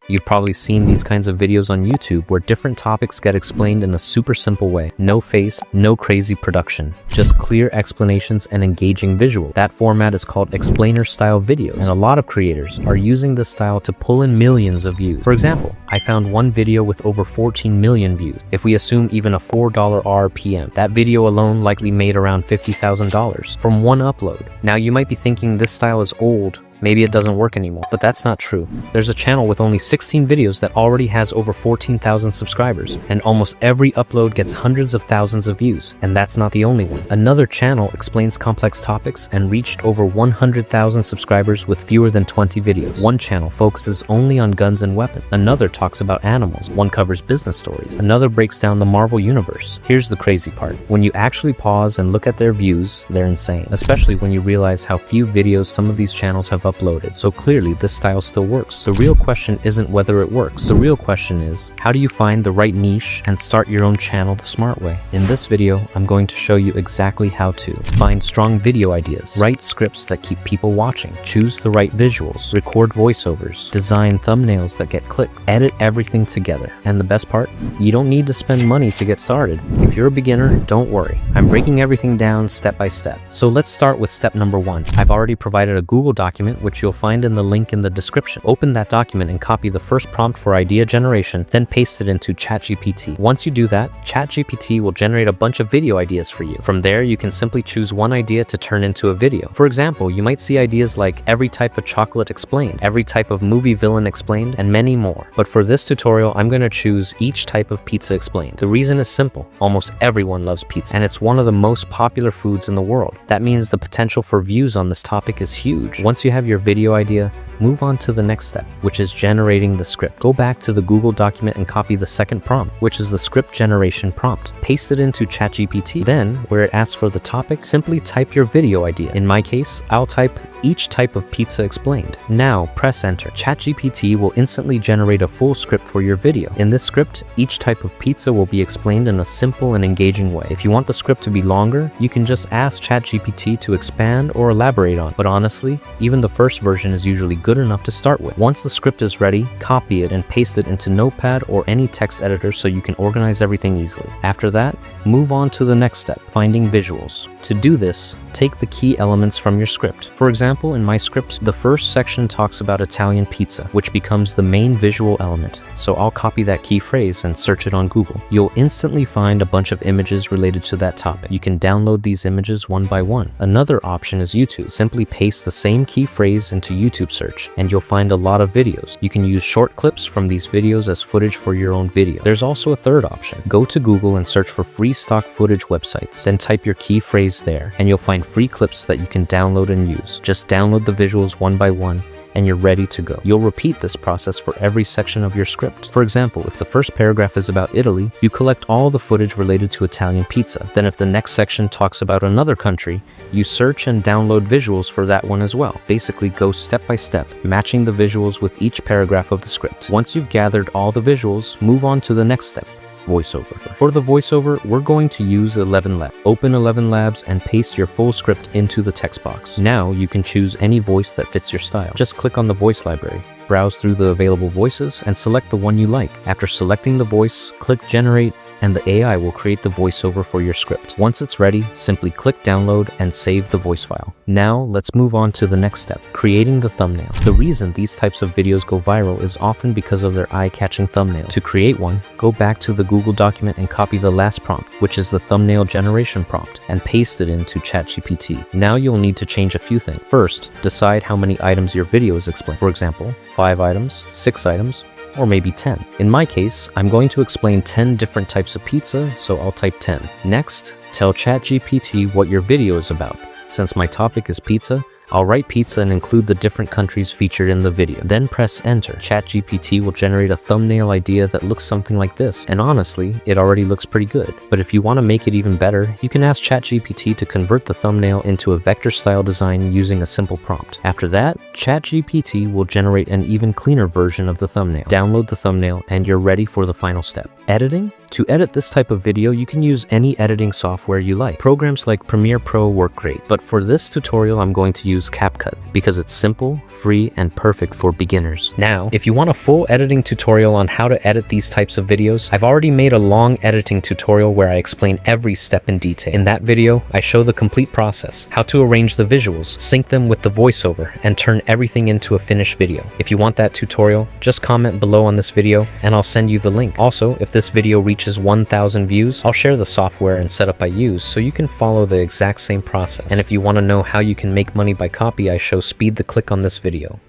You've probably seen these kinds of videos on YouTube where different topics get explained in a super simple way. No face, no crazy production, just clear explanations and engaging visual. That format is called explainer style videos, and a lot of creators are using this style to pull in millions of views. For example, I found one video with over 14 million views. If we assume even a $4 RPM, that video alone likely made around $50,000 from one upload. Now you might be thinking this style is old, maybe it doesn't work anymore, but that's not true. There's a channel with only 16 videos that already has over 14,000 subscribers, and almost every upload gets hundreds of thousands of views, and that's not the only one. Another channel explains complex topics and reached over 100,000 subscribers with fewer than 20 videos. One channel focuses only on guns and weapons. Another talks about animals. One covers business stories. Another breaks down the Marvel universe. Here's the crazy part. When you actually pause and look at their views, they're insane, especially when you realize how few videos some of these channels have uploaded. So clearly this style still works. The real question isn't whether it works. The real question is, how do you find the right niche and start your own channel the smart way? In this video, I'm going to show you exactly how to find strong video ideas, write scripts that keep people watching, choose the right visuals, record voiceovers, design thumbnails that get clicked, edit everything together. And the best part, you don't need to spend money to get started. If you're a beginner, don't worry. I'm breaking everything down step by step. So let's start with step number 1. I've already provided a Google document which you'll find in the link in the description. Open that document and copy the first prompt for idea generation, then paste it into ChatGPT. Once you do that, ChatGPT will generate a bunch of video ideas for you. From there, you can simply choose one idea to turn into a video. For example, you might see ideas like every type of chocolate explained, every type of movie villain explained, and many more. But for this tutorial, I'm going to choose each type of pizza explained. The reason is simple. Almost everyone loves pizza, and it's one of the most popular foods in the world. That means the potential for views on this topic is huge. Once you have your video idea, move on to the next step, which is generating the script. Go back to the Google document and copy the second prompt, which is the script generation prompt. Paste it into ChatGPT. Then, where it asks for the topic, simply type your video idea. In my case, I'll type each type of pizza explained. Now, press enter. ChatGPT will instantly generate a full script for your video. In this script, each type of pizza will be explained in a simple and engaging way. If you want the script to be longer, you can just ask ChatGPT to expand or elaborate on it. But honestly, even the first version is usually good enough to start with. Once the script is ready, copy it and paste it into Notepad or any text editor so you can organize everything easily. After that, move on to the next step, finding visuals. To do this, take the key elements from your script. For example, in my script, the first section talks about Italian pizza, which becomes the main visual element. So I'll copy that key phrase and search it on Google. You'll instantly find a bunch of images related to that topic. You can download these images one by one. Another option is YouTube. Simply paste the same key phrase into YouTube search, and you'll find a lot of videos. You can use short clips from these videos as footage for your own video. There's also a third option. Go to Google and search for free stock footage websites. Then type your key phrase there, and you'll find free clips that you can download and use. Just download the visuals one by one, and you're ready to go. You'll repeat this process for every section of your script. For example, if the first paragraph is about Italy, you collect all the footage related to Italian pizza. Then if the next section talks about another country, you search and download visuals for that one as well. Basically, go step by step, matching the visuals with each paragraph of the script. Once you've gathered all the visuals, move on to the next step, voiceover. For the voiceover, we're going to use 11 Labs. Open 11 Labs and paste your full script into the text box. Now you can choose any voice that fits your style. Just click on the voice library, browse through the available voices, and select the one you like. After selecting the voice, click Generate, and the AI will create the voiceover for your script. Once it's ready, simply click download and save the voice file. Now let's move on to the next step, creating the thumbnail. The reason these types of videos go viral is often because of their eye-catching thumbnail. To create one, go back to the Google document and copy the last prompt, which is the thumbnail generation prompt, and paste it into ChatGPT. Now you'll need to change a few things. First, decide how many items your video is explaining. For example, 5 items, 6 items, or maybe 10. In my case, I'm going to explain 10 different types of pizza, so I'll type 10. Next, tell ChatGPT what your video is about. Since my topic is pizza, I'll write pizza and include the different countries featured in the video. Then press enter. ChatGPT will generate a thumbnail idea that looks something like this. And honestly, it already looks pretty good. But if you want to make it even better, you can ask ChatGPT to convert the thumbnail into a vector style design using a simple prompt. After that, ChatGPT will generate an even cleaner version of the thumbnail. Download the thumbnail and you're ready for the final step, editing. To edit this type of video, you can use any editing software you like. Programs like Premiere Pro work great, but for this tutorial, I'm going to use CapCut because it's simple, free, and perfect for beginners. Now, if you want a full editing tutorial on how to edit these types of videos, I've already made a long editing tutorial where I explain every step in detail. In that video, I show the complete process, how to arrange the visuals, sync them with the voiceover, and turn everything into a finished video. If you want that tutorial, just comment below on this video and I'll send you the link. Also, if this video reaches 1,000 views, I'll share the software and setup I use so you can follow the exact same process. And if you want to know how you can make money by copy, I show speed the click on this video.